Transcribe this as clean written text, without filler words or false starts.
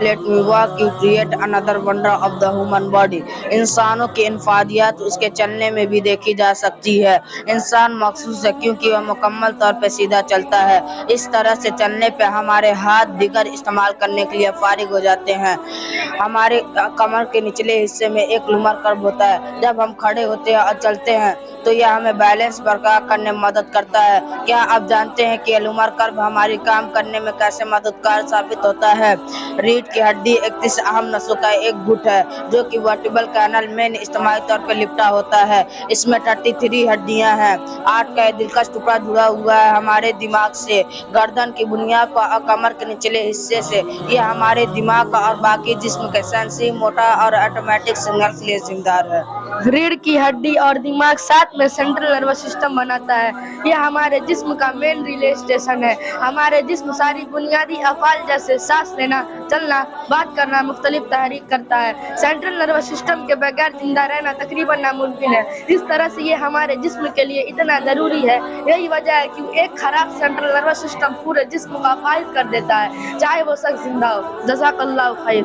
let me walk you through yet another wonder of the human body. انسانوں کی انفادیات اس کے چلنے میں بھی دیکھی جا سکتی ہے. انسان مخصوص ہے کیونکہ وہ مکمل طور پہ سیدھا چلتا ہے. اس طرح سے چلنے پہ ہمارے ہاتھ دیگر استعمال کرنے کے لیے فارغ ہو جاتے ہیں. ہمارے کمر کے نچلے حصے میں ایک لمر کرب ہوتا ہے. جب ہم کھڑے ہوتے ہیں اور چلتے ہیں تو یہ ہمیں بیلنس برقرار کرنے میں مدد کرتا ہے. کیا آپ جانتے ہیں کہ یہ لمر کرب ہماری کام کرنے میں کیسے مددگار ثابت ہوتا ہے؟ ریڑھ کی ہڈی 31 اہم نسوں کا ایک گٹ ہے جو کہ ورٹیبرل کینل میں اجتماعی طور پر لپٹا ہوتا ہے. اس میں 33 ہڈیاں ہیں. 8 کا یہ دلکش ٹکڑا جڑا ہوا ہے ہمارے دماغ سے گردن کی بنیاد پر اور کمر کے نچلے حصے سے. یہ ہمارے دماغ اور باقی جسم کے سینسری موٹر اور آٹومیٹک سگنل کے لیے ذمہ دار ہے. ریڑھ کی ہڈی اور دماغ ساتھ میں سینٹرل نروس سسٹم بناتا ہے. یہ ہمارے جسم کا مین ریلے اسٹیشن ہے. ہمارے جسم ساری بنیادی افعال جیسے سانس لینا، چلنا، بات کرنا مختلف تحریک کرتا ہے. سینٹرل نروس سسٹم کے بغیر زندہ رہنا تقریباً ناممکن ہے. اس طرح سے یہ ہمارے جسم کے لیے اتنا ضروری ہے. یہی وجہ ہے کہ ایک خراب سینٹرل نروس سسٹم پورے جسم کو اپاہج کر دیتا ہے چاہے وہ شخص زندہ ہو. جزاک اللہ خیر.